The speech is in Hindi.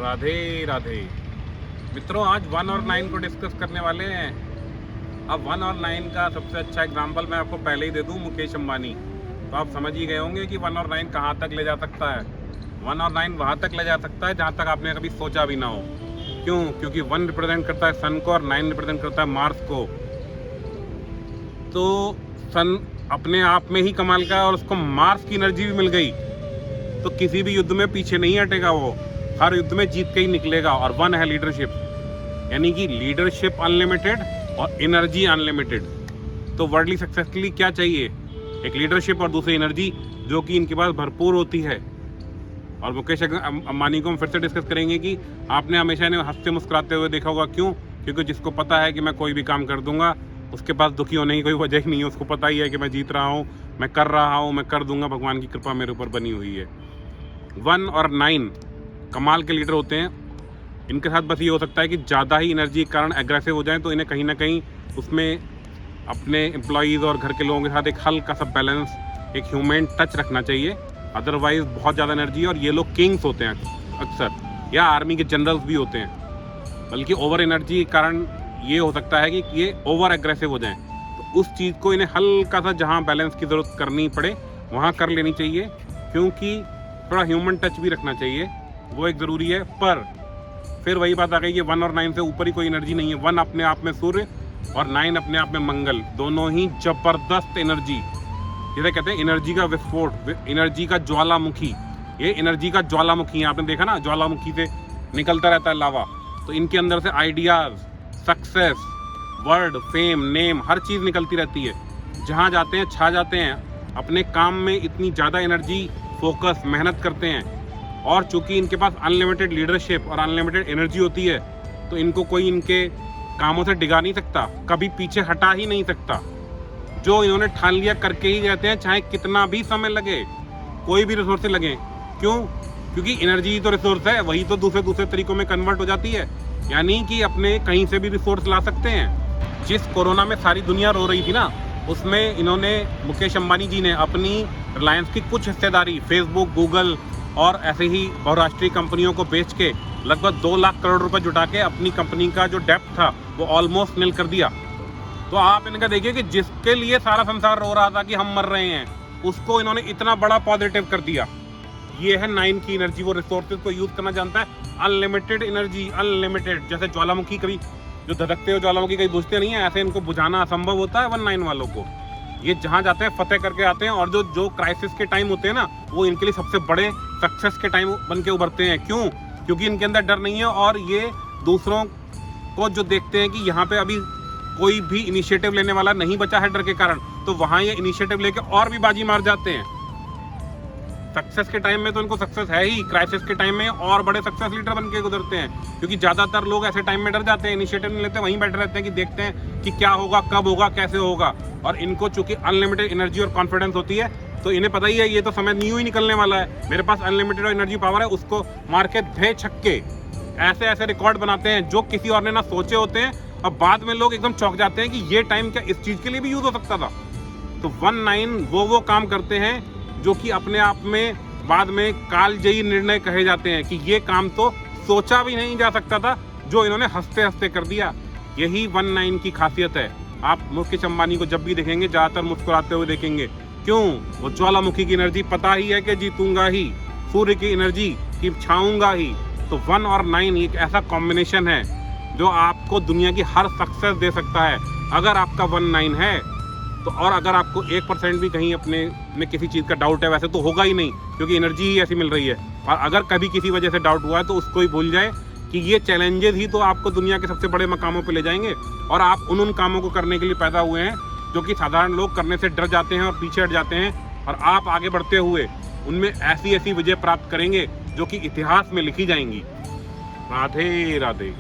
राधे राधे मित्रों, आज 1 और 9 को डिस्कस करने वाले हैं। अब 1 और 9 का सबसे अच्छा एग्जांपल मैं आपको पहले ही दे दूं, मुकेश अंबानी। तो आप समझ ही गए होंगे कि 1 और 9 कहां तक ले जा सकता है। 1 और 9 वहां तक ले जा सकता है जहां तक आपने कभी सोचा भी ना हो। क्यों? क्योंकि 1 रिप्रेजेंट करता है सन को और 9 रिप्रेजेंट करता है मार्स को। तो सन अपने आप में ही कमाल का है और उसको मार्स की एनर्जी भी मिल गई तो किसी भी युद्ध में पीछे नहीं हटेगा। वो हर युद्ध में जीत के ही निकलेगा। और 1 है लीडरशिप, यानी कि लीडरशिप अनलिमिटेड और एनर्जी अनलिमिटेड। तो वर्ल्डली सक्सेस के लिए क्या चाहिए? एक लीडरशिप और दूसरी एनर्जी, जो कि इनके पास भरपूर होती है। और मुकेश अंबानी को हम फिर से डिस्कस करेंगे कि आपने हमेशा इन्हें हंसते मुस्कुराते हुए देखा होगा। क्यों? क्योंकि जिसको पता है कि मैं कोई भी काम कर दूंगा, उसके पास दुखी होने की कोई वजह ही नहीं है। उसको पता ही है कि मैं जीत रहा हूँ, मैं कर रहा हूँ, मैं कर दूंगा, भगवान की कृपा मेरे ऊपर बनी हुई है। 1 और 9 कमाल के लीडर होते हैं। इनके साथ बस ये हो सकता है कि ज़्यादा ही एनर्जी के कारण एग्रेसिव हो जाएं, तो इन्हें कहीं ना कहीं उसमें अपने एम्प्लॉयज़ और घर के लोगों के साथ एक हल्का सा बैलेंस, एक ह्यूमन टच रखना चाहिए। अदरवाइज बहुत ज़्यादा एनर्जी, और ये लोग किंग्स होते हैं अक्सर, या आर्मी के जनरल्स भी होते हैं। बल्कि ओवर एनर्जी के कारण ये हो सकता है कि ये ओवर एग्रेसिव हो जाएं। तो उस चीज़ को इन्हें हल्का सा जहाँ बैलेंस की ज़रूरत करनी पड़े वहाँ कर लेनी चाहिए, क्योंकि थोड़ा ह्यूमन टच भी रखना चाहिए, वो एक ज़रूरी है। पर फिर वही बात आ गई कि 1 और 9 से ऊपर ही कोई एनर्जी नहीं है। 1 अपने आप में सूर्य और 9 अपने आप में मंगल, दोनों ही जबरदस्त एनर्जी, जिसे कहते हैं एनर्जी का विस्फोट, एनर्जी का ज्वालामुखी। ये एनर्जी का ज्वालामुखी है, आपने देखा ना, ज्वालामुखी से निकलता रहता है लावा। तो इनके अंदर से ideas, success, word, fame, name, हर चीज़ निकलती रहती है। जहाँ जाते हैं छा जाते हैं। अपने काम में इतनी ज़्यादा एनर्जी, फोकस, मेहनत करते हैं। और चूंकि इनके पास अनलिमिटेड लीडरशिप और अनलिमिटेड एनर्जी होती है, तो इनको कोई इनके कामों से डिगा नहीं सकता, कभी पीछे हटा ही नहीं सकता। जो इन्होंने ठान लिया करके ही रहते हैं, चाहे कितना भी समय लगे, कोई भी रिसोर्स लगे। क्यों? क्योंकि एनर्जी तो रिसोर्स है, वही तो दूसरे तरीकों में कन्वर्ट हो जाती है। यानी कि अपने कहीं से भी रिसोर्स ला सकते हैं। जिस कोरोना में सारी दुनिया रो रही थी ना, उसमें इन्होंने, मुकेश अंबानी जी ने अपनी रिलायंस की कुछ हिस्सेदारी फेसबुक, गूगल और ऐसे ही बहुराष्ट्रीय कंपनियों को बेच के लगभग 2 लाख करोड़ रुपए जुटा के अपनी कंपनी का जो डेप्थ था वो ऑलमोस्ट निल कर दिया। तो आप इनका देखिए कि जिसके लिए सारा संसार रो रहा था कि हम मर रहे हैं, उसको इन्होंने इतना बड़ा पॉजिटिव कर दिया। ये है 9 की एनर्जी। वो रिसोर्सेज को यूज करना जानता है। Unlimited energy, unlimited. जैसे ज्वालामुखी, कभी जो धधकते हो ज्वालामुखी कभी बुझते नहीं है, ऐसे इनको बुझाना असंभव होता है 1-9 वालों को। ये जहाँ जाते हैं फतेह करके आते हैं। और जो क्राइसिस के टाइम होते हैं ना, वो इनके लिए सबसे बड़े सक्सेस के टाइम बन के उभरते हैं। क्यों? क्योंकि इनके अंदर डर नहीं है, और ये दूसरों को जो देखते हैं कि यहाँ पे अभी कोई भी इनिशिएटिव लेने वाला नहीं बचा है डर के कारण, तो वहाँ ये इनिशिएटिव लेके और भी बाजी मार जाते हैं। सक्सेस के टाइम में तो इनको सक्सेस है ही, क्राइसिस के टाइम में और बड़े सक्सेस लीडर बन के गुजरते हैं। क्योंकि ज़्यादातर लोग ऐसे टाइम में डर जाते हैं, इनिशिएटिव नहीं लेते, वहीं बैठे रहते हैं कि देखते हैं कि क्या होगा, कब होगा, कैसे होगा। और इनको चूंकि अनलिमिटेड एनर्जी और कॉन्फिडेंस होती है, तो इन्हें पता ही है ये तो समय न्यू ही निकलने वाला है, मेरे पास अनलिमिटेड एनर्जी पावर है, उसको मार के धे छक्के ऐसे ऐसे रिकॉर्ड बनाते हैं जो किसी और ने ना सोचे होते हैं। और बाद में लोग एकदम चौंक जाते हैं कि ये टाइम क्या इस चीज़ के लिए भी यूज़ हो सकता था। तो 1-9 वो काम करते हैं जो कि अपने आप में बाद में कालजयी निर्णय कहे जाते हैं कि ये काम तो सोचा भी नहीं जा सकता था, जो इन्होंने हंसते हंसते कर दिया। यही 1-9 की खासियत है। आप मुकेश अंबानी को जब भी देखेंगे, ज़्यादातर मुस्कुराते हुए देखेंगे। क्यों? वो ज्वालामुखी की एनर्जी, पता ही है कि जीतूंगा ही, सूर्य की एनर्जी कि छाऊंगा ही। तो 1 और 9 एक ऐसा कॉम्बिनेशन है जो आपको दुनिया की हर सक्सेस दे सकता है। अगर आपका 1-9 है तो, और अगर आपको 1% भी कहीं अपने में किसी चीज़ का डाउट है, वैसे तो होगा ही नहीं क्योंकि एनर्जी ही ऐसी मिल रही है। और अगर कभी किसी वजह से डाउट हुआ है तो उसको ही भूल जाए कि ये चैलेंजेस ही तो आपको दुनिया के सबसे बड़े मकामों पे ले जाएंगे। और आप उन कामों को करने के लिए पैदा हुए हैं जो कि साधारण लोग करने से डर जाते हैं और पीछे हट जाते हैं। और आप आगे बढ़ते हुए उनमें ऐसी ऐसी विजय प्राप्त करेंगे जो कि इतिहास में लिखी जाएंगी। राधे राधे।